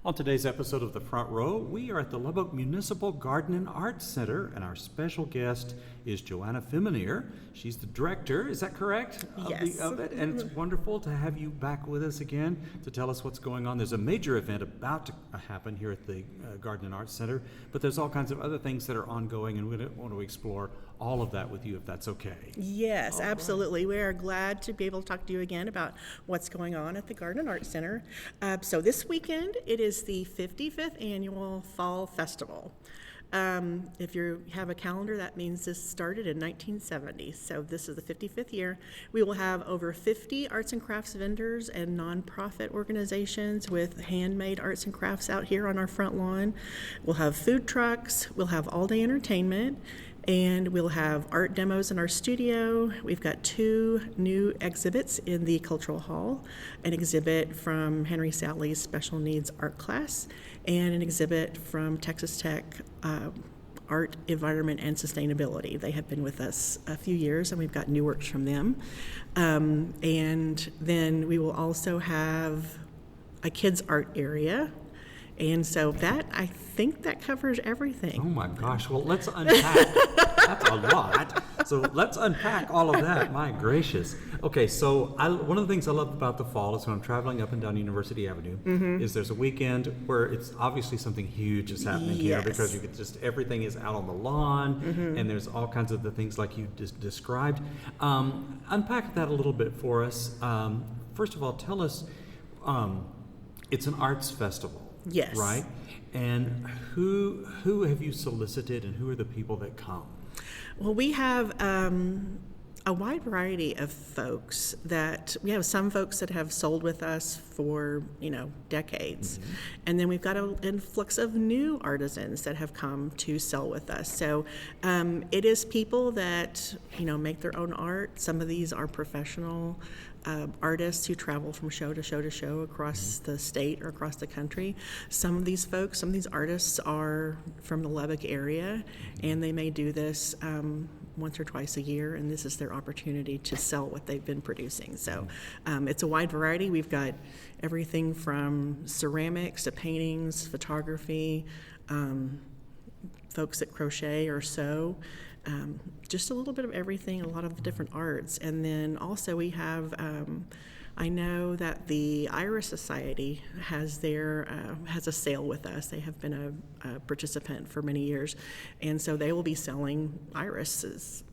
On today's episode of The Front Row, we are at the Lubbock Municipal Garden and Arts Center, and our special guest is Johanna Feminear. She's the director, is that correct? Yes. Of it, and it's wonderful to have you back with us again to tell us what's going on. There's a major event about to happen here at the Garden and Arts Center, but there's all kinds of other things that are ongoing, and we want to explore all of that with you, if that's okay. Yes, All absolutely. We are glad to be able to talk to you again about what's going on at the Garden and Arts Center. So this weekend, it is the 55th Annual Fall Festival. If you have a calendar, that means this started in 1970. So this is the 55th year. We will have over 50 arts and crafts vendors and nonprofit organizations with handmade arts and crafts out here on our front lawn. We'll have food trucks. We'll have all-day entertainment. And we'll have art demos in our studio. We've got 2 new exhibits in the Cultural Hall, an exhibit from Henry Sally's Special Needs Art Class, and an exhibit from Texas Tech Art, Environment, and Sustainability. They have been with us a few years, and we've got new works from them. And then we will also have a kids' art area. And so I think that covers everything. Oh my gosh, well, let's unpack. That's a lot. So let's unpack all of that, my gracious. Okay, so one of the things I love about the fall is when I'm traveling up and down University Avenue, is there's a weekend where it's obviously something huge is happening here, because you could everything is out on the lawn, and there's all kinds of the things like you just described. Unpack that a little bit for us. First of all, tell us, it's an arts festival. Yes. Right? And who have you solicited, and who are the people that come? Well, we have a wide variety of folks we have some folks that have sold with us for, decades. And then we've got an influx of new artisans that have come to sell with us. So it is people that, make their own art. Some of these are professional artists who travel from show to show to show across the state or across the country. Some of these artists are from the Lubbock area, and they may do this once or twice a year, and this is their opportunity to sell what they've been producing. So it's a wide variety. We've got everything from ceramics to paintings, photography, folks that crochet or sew. Just a little bit of everything, a lot of different arts. And then also we have, I know that the Iris Society has has a sale with us. They have been a participant for many years. And so they will be selling irises.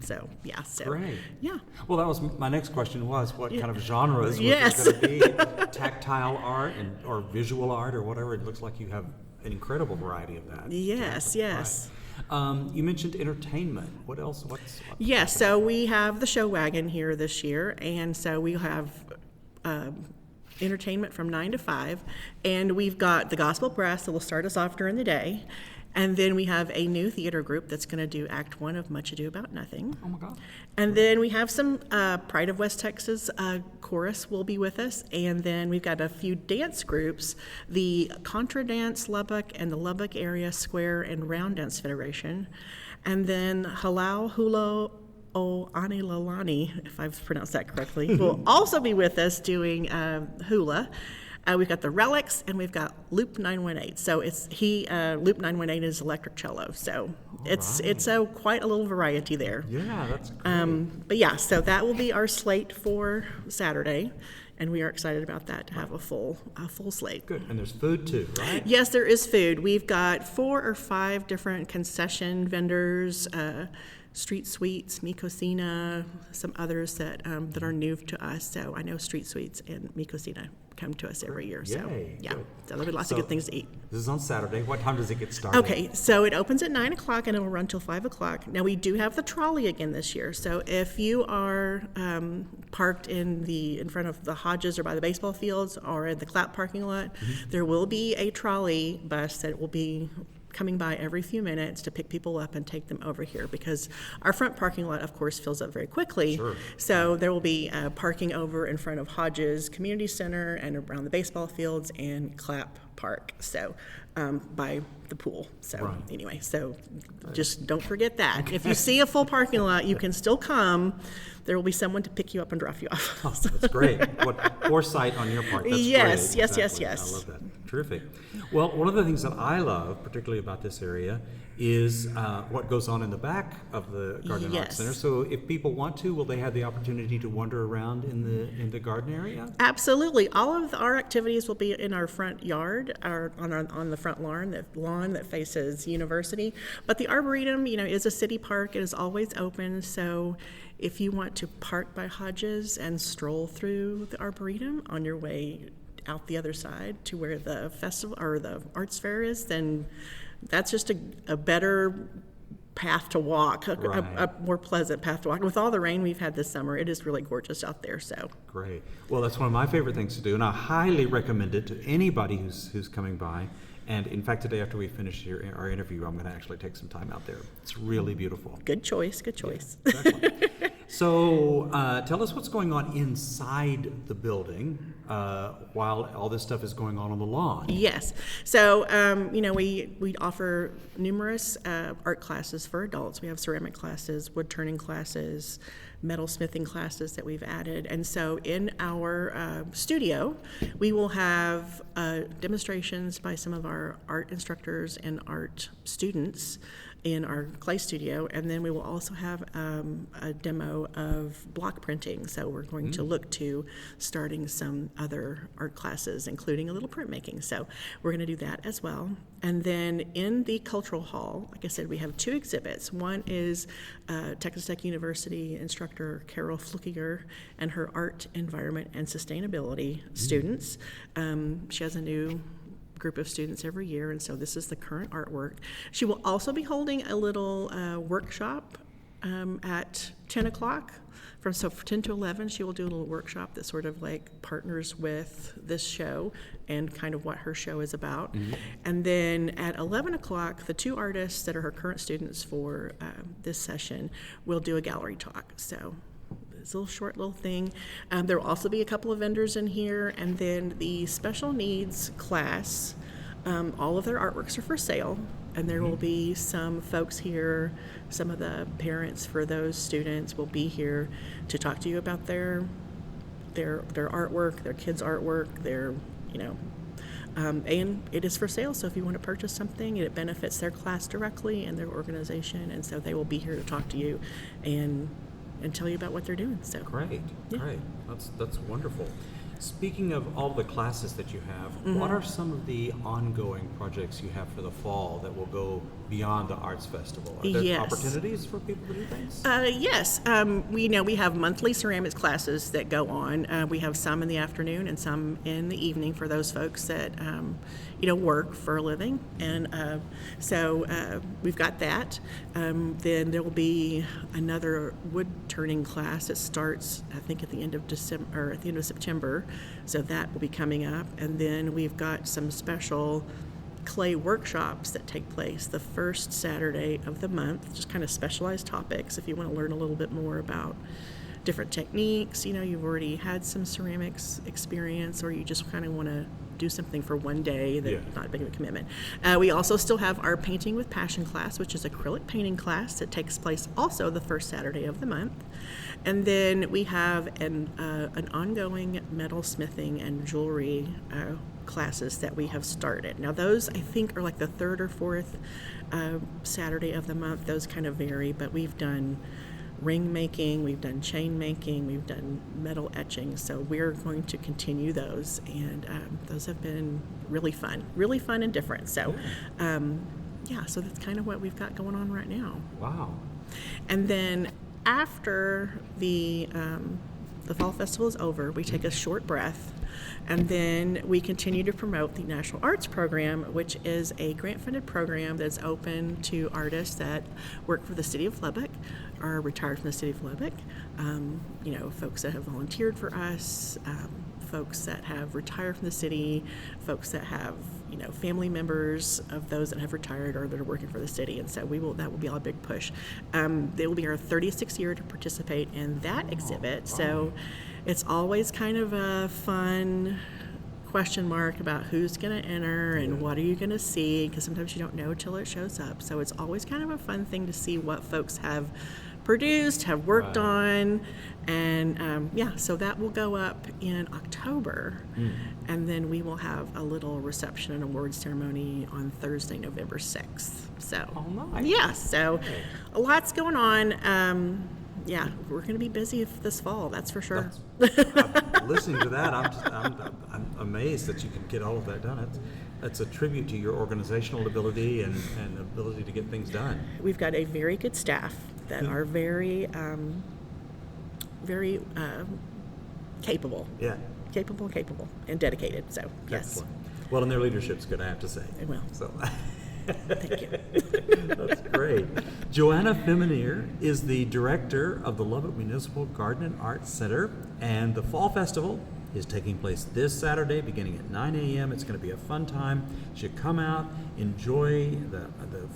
So, yeah. Great. Yeah. Well, that was my next question was, what kind of genres was Yes. it going to be? Tactile art or visual art or whatever. It looks like you have an incredible variety of that. Yes, yes. Right. You mentioned entertainment. What else? Yes, so we have the show wagon here this year, and so we have entertainment from 9 to 5, and we've got the gospel brass that will start us off during the day, and then we have a new theater group that's going to do Act 1 of Much Ado About Nothing. Oh my God. And then we have some Pride of West Texas chorus will be with us, and then we've got a few dance groups, the Contra Dance Lubbock and the Lubbock Area Square and Round Dance Federation, and then Halau Hula O Ani Lalani, if I've pronounced that correctly, will also be with us doing hula. We've got the Relics, and we've got Loop 918. So Loop 918 is electric cello. So it's quite a little variety there. Yeah, that's great. But yeah, so that will be our slate for Saturday, and we are excited about that, to have a full slate. Good, and there's food too, right? Yes, there is food. We've got 4 or 5 different concession vendors, Street Sweets, Mi Cocina, some others that are new to us. So I know Street Sweets and Mi Cocina come to us every year. So yeah, good. so there'll be lots of good things to eat. This is on Saturday. What time does it get started? Okay, so it opens at 9 o'clock and it'll run till 5 o'clock. Now we do have the trolley again this year. So if you are parked in front of the Hodges or by the baseball fields or in the Clap parking lot, there will be a trolley bus that will be coming by every few minutes to pick people up and take them over here, because our front parking lot, of course, fills up very quickly. Sure. So there will be parking over in front of Hodges Community Center and around the baseball fields and Clap Park, so by the pool. So anyway, so just don't forget that. Okay. If you see a full parking lot, you can still come. There will be someone to pick you up and drop you off. Oh, that's great. What foresight on your part. That's yes, great. yes, Exactly. yes. I love that. Terrific. Well, one of the things that I love, particularly about this area, is what goes on in the back of the Garden and Arts Yes. Center. So if people want to, will they have the opportunity to wander around in the garden area? Absolutely. All of our activities will be in our front yard, on the front lawn, that faces University. But the Arboretum, is a city park. It is always open. So if you want to park by Hodges and stroll through the Arboretum on your way out the other side to where the festival or the arts fair is, then that's just a better path to walk, a more pleasant path to walk. With all the rain we've had this summer, it is really gorgeous out there. So Great. Well, that's one of my favorite things to do, and I highly recommend it to anybody who's coming by. And in fact, today after we finish our interview, I'm going to actually take some time out there. It's really beautiful. good choice. Yeah, exactly. So tell us what's going on inside the building while all this stuff is going on the lawn. Yes. So, we offer numerous art classes for adults. We have ceramic classes, wood turning classes, metal smithing classes that we've added. And so in our studio, we will have demonstrations by some of our art instructors and art students in our clay studio, and then we will also have a demo of block printing. So we're going to look to starting some other art classes, including a little printmaking. So we're going to do that as well. And then in the cultural hall, like I said, we have two exhibits. One is Texas Tech University instructor Carol Flukiger and her art, environment, and sustainability students. She has a new group of students every year, and so this is the current artwork. She will also be holding a little workshop at 10 o'clock. From 10 to 11, she will do a little workshop that sort of like partners with this show and kind of what her show is about. And then at 11 o'clock, the two artists that are her current students for this session will do a gallery talk. So it's a short little thing. There will also be a couple of vendors in here, and then the special needs class, all of their artworks are for sale, and there will be some folks here, some of the parents for those students will be here to talk to you about their artwork, their kids' artwork, and it is for sale. So if you want to purchase something, it benefits their class directly and their organization, and so they will be here to talk to you and tell you about what they're doing. So Great. That's wonderful. Speaking of all the classes that you have, what are some of the ongoing projects you have for the fall that will go beyond the Arts Festival? Are there Yes. opportunities for people to do things? Yes, we have monthly ceramics classes that go on. We have some in the afternoon and some in the evening for those folks that work for a living, and so we've got that. Then there will be another wood turning class that starts, I think, at the end of December or at the end of September. So that will be coming up, and then we've got some special clay workshops that take place the first Saturday of the month, just kind of specialized topics if you want to learn a little bit more about different techniques. You've already had some ceramics experience, or you just kind of want to do something for one day that's not big of a commitment. We also still have our Painting with Passion class, which is acrylic painting class that takes place also the first Saturday of the month. And then we have an ongoing metal smithing and jewelry classes that we have started. Now those, I think, are like the third or fourth Saturday of the month. Those kind of vary, but we've done ring making, we've done chain making, we've done metal etching, so we're going to continue those, and those have been really fun and different. So so that's kind of what we've got going on right now. Wow. And then after the fall festival is over, we take a short breath, and then we continue to promote the National Arts Program, which is a grant-funded program that's open to artists that work for the city of Lubbock, are retired from the city of Lubbock, folks that have volunteered for us, folks that have retired from the city, folks that have family members of those that have retired or that are working for the city, and so that will be a big push. It will be our 36th year to participate in that exhibit, so it's always kind of a fun question mark about who's going to enter and what are you going to see, because sometimes you don't know till it shows up. So it's always kind of a fun thing to see what folks have produced, have worked Right. on, and yeah, so that will go up in October, and then we will have a little reception and award ceremony on Thursday, November 6th. So, Oh, nice. yeah, so Okay. a lot's going on. Yeah, we're going to be busy this fall, that's for sure. Listening to that, I'm amazed that you can get all of that done. That's a tribute to your organizational ability and ability to get things done. We've got a very good staff that are very capable, Yeah. and dedicated. So, yes. Excellent. Well, and their leadership's good, I have to say. Well, So. thank you. That's great. Johanna Feminear is the director of the Lubbock Municipal Garden and Arts Center, and the Fall Festival is taking place this Saturday beginning at 9 a.m. It's going to be a fun time. You should come out, enjoy the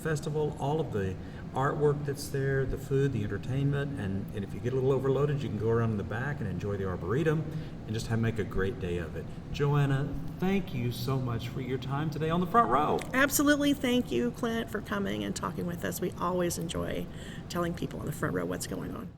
festival, all of the artwork that's there, the food, the entertainment, and if you get a little overloaded, you can go around in the back and enjoy the Arboretum and just make a great day of it. Johanna, thank you so much for your time today on the front row. Absolutely. Thank you, Clint, for coming and talking with us. We always enjoy telling people on the front row what's going on.